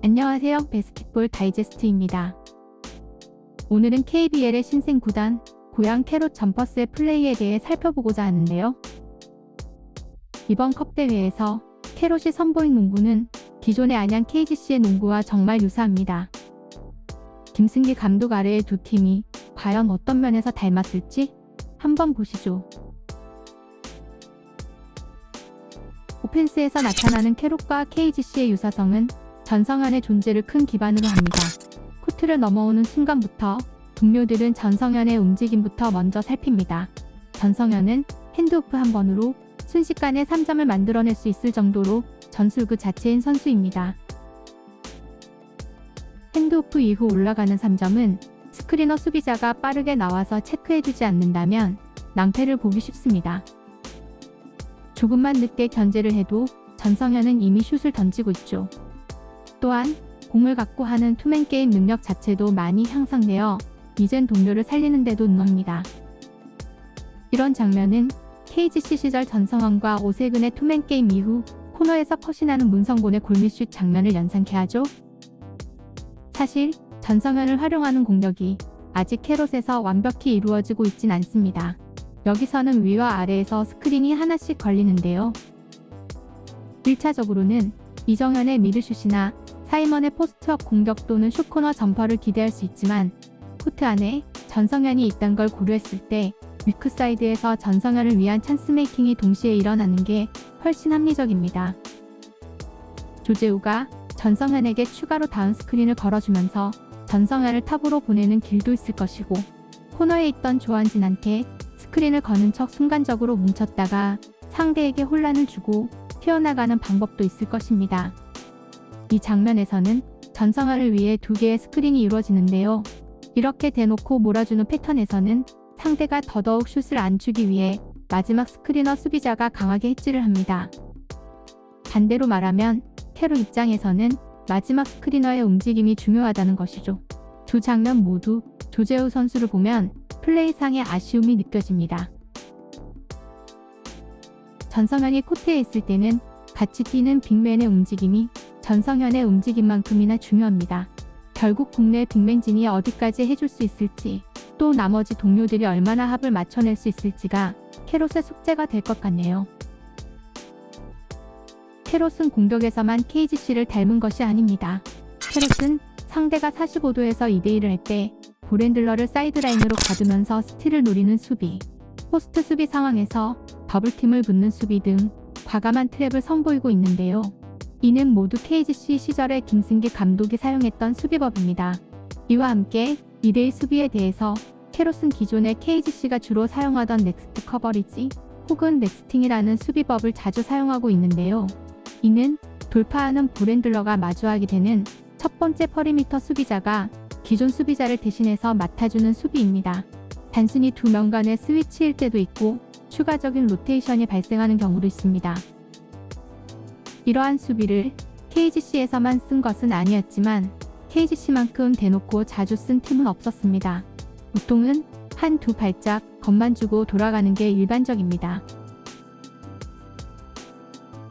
안녕하세요. 배스킷볼 다이제스트입니다. 오늘은 KBL의 신생 구단 고양 캐롯 점퍼스의 플레이에 대해 살펴보고자 하는데요. 이번 컵 대회에서 캐롯이 선보인 농구는 기존의 안양 KGC의 농구와 정말 유사합니다. 김승기 감독 아래의 두 팀이 과연 어떤 면에서 닮았을지 한번 보시죠. 오펜스에서 나타나는 캐롯과 KGC의 유사성은 전성현의 존재를 큰 기반으로 합니다. 코트를 넘어오는 순간부터 동료들은 전성현의 움직임부터 먼저 살핍니다. 전성현은 핸드오프 한 번으로 순식간에 3점을 만들어낼 수 있을 정도로 전술 그 자체인 선수입니다. 핸드오프 이후 올라가는 3점은 스크리너 수비자가 빠르게 나와서 체크해주지 않는다면 낭패를 보기 쉽습니다. 조금만 늦게 견제를 해도 전성현은 이미 슛을 던지고 있죠. 또한 공을 갖고 하는 투맨 게임 능력 자체도 많이 향상되어 이젠 동료를 살리는 데도 능합니다. 이런 장면은 KGC 시절 전성원과 오세근의 투맨 게임 이후 코너에서 컷신하는 문성곤의 골밑슛 장면을 연상케 하죠. 사실 전성현을 활용하는 공격이 아직 캐롯에서 완벽히 이루어지고 있진 않습니다. 여기서는 위와 아래에서 스크린이 하나씩 걸리는데요. 1차적으로는 이정현의 미드슛이나 사이먼의 포스트업 공격 또는 숏코너 점퍼를 기대할 수 있지만 코트 안에 전성현이 있다는 걸 고려했을 때 위크사이드에서 전성현을 위한 찬스 메이킹이 동시에 일어나는 게 훨씬 합리적입니다. 조재우가 전성현에게 추가로 다운 스크린을 걸어주면서 전성현을 탑으로 보내는 길도 있을 것이고 코너에 있던 조한진한테 스크린을 거는 척 순간적으로 뭉쳤다가 상대에게 혼란을 주고 튀어나가는 방법도 있을 것입니다. 이 장면에서는 전성현을 위해 2개의 스크린이 이루어지는데요. 이렇게 대놓고 몰아주는 패턴에서는 상대가 더더욱 슛을 안 주기 위해 마지막 스크리너 수비자가 강하게 해지를 합니다. 반대로 말하면 캐롯 입장에서는 마지막 스크리너의 움직임이 중요하다는 것이죠. 두 장면 모두 조재우 선수를 보면 플레이상의 아쉬움이 느껴집니다. 전성현이 코트에 있을 때는 같이 뛰는 빅맨의 움직임이 전성현의 움직임만큼이나 중요합니다. 결국 국내 빅맨진이 어디까지 해줄 수 있을지 또 나머지 동료들이 얼마나 합을 맞춰낼 수 있을지가 캐롯의 숙제가 될 것 같네요. 캐롯은 공격에서만 KGC를 닮은 것이 아닙니다. 캐롯은 상대가 45도에서 2대1을 할 때 볼핸들러를 사이드라인으로 가두면서 스틸을 노리는 수비, 포스트 수비 상황에서 더블팀을 붙는 수비 등 과감한 트랩을 선보이고 있는데요. 이는 모두 KGC 시절에 김승기 감독이 사용했던 수비법입니다. 이와 함께 2대1 수비에 대해서 캐롯은 기존의 KGC가 주로 사용하던 넥스트 커버리지 혹은 넥스팅이라는 수비법을 자주 사용하고 있는데요. 이는 돌파하는 볼핸들러가 마주하게 되는 첫 번째 퍼리미터 수비자가 기존 수비자를 대신해서 맡아주는 수비입니다. 단순히 두 명 간의 스위치일 때도 있고 추가적인 로테이션이 발생하는 경우도 있습니다. 이러한 수비를 KGC에서만 쓴 것은 아니었지만 KGC만큼 대놓고 자주 쓴 팀은 없었습니다. 보통은 한두 발짝 겁만 주고 돌아가는 게 일반적입니다.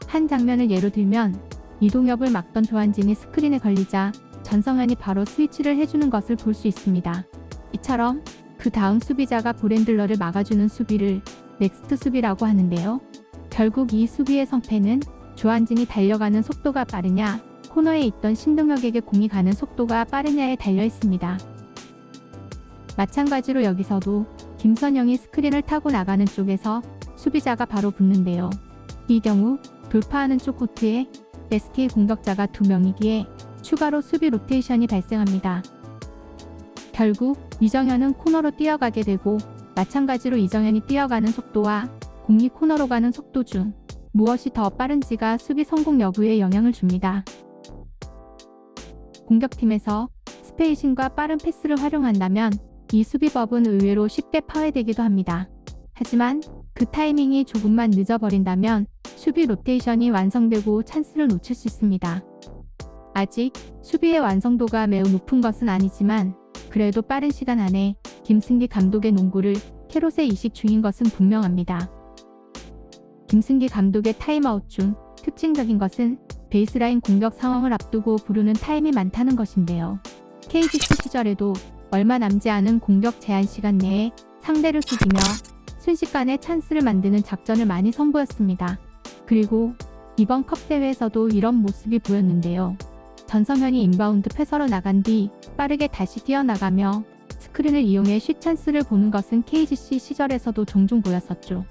한 장면을 예로 들면 이동엽을 막던 조한진이 스크린에 걸리자 전성현이 바로 스위치를 해주는 것을 볼 수 있습니다. 이처럼 그 다음 수비자가 볼핸들러를 막아주는 수비를 넥스트 수비라고 하는데요. 결국 이 수비의 성패는 조한진이 달려가는 속도가 빠르냐, 코너에 있던 신동혁에게 공이 가는 속도가 빠르냐에 달려 있습니다. 마찬가지로 여기서도 김선영이 스크린을 타고 나가는 쪽에서 수비자가 바로 붙는데요. 이 경우 돌파하는 쪽 코트에 SK 공격자가 2명이기에 추가로 수비 로테이션이 발생합니다. 결국 이정현은 코너로 뛰어가게 되고 마찬가지로 이정현이 뛰어가는 속도와 공이 코너로 가는 속도 중 무엇이 더 빠른지가 수비 성공 여부에 영향을 줍니다. 공격팀에서 스페이싱과 빠른 패스를 활용한다면 이 수비법은 의외로 쉽게 파괴되기도 합니다. 하지만 그 타이밍이 조금만 늦어버린다면 수비 로테이션이 완성되고 찬스를 놓칠 수 있습니다. 아직 수비의 완성도가 매우 높은 것은 아니지만 그래도 빠른 시간 안에 김승기 감독의 농구를 캐롯에 이식 중인 것은 분명합니다. 김승기 감독의 타임아웃 중 특징적인 것은 베이스라인 공격 상황을 앞두고 부르는 타임이 많다는 것인데요. KGC 시절에도 얼마 남지 않은 공격 제한 시간 내에 상대를 속이며 순식간에 찬스를 만드는 작전을 많이 선보였습니다. 그리고 이번 컵 대회에서도 이런 모습이 보였는데요. 전성현이 인바운드 패서로 나간 뒤 빠르게 다시 뛰어나가며 스크린을 이용해 슛 찬스를 보는 것은 KGC 시절에서도 종종 보였었죠.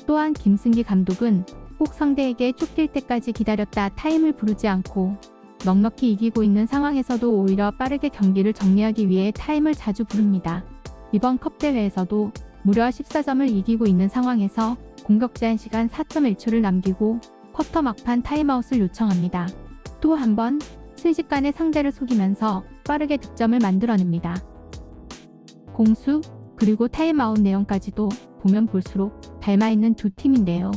또한 김승기 감독은 꼭 상대에게 쫓길 때까지 기다렸다 타임을 부르지 않고 넉넉히 이기고 있는 상황에서도 오히려 빠르게 경기를 정리하기 위해 타임을 자주 부릅니다. 이번 컵 대회에서도 무려 14점을 이기고 있는 상황에서 공격 제한 시간 4.1초를 남기고 쿼터 막판 타임아웃을 요청합니다. 또 한 번 순식간에 상대를 속이면서 빠르게 득점을 만들어냅니다. 공수 그리고 타임아웃 내용까지도 보면 볼수록 닮아있는 두 팀인데요.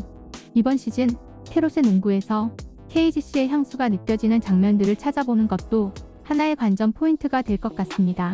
이번 시즌 캐롯의 농구에서 KGC의 향수가 느껴지는 장면들을 찾아보는 것도 하나의 관전 포인트가 될 것 같습니다.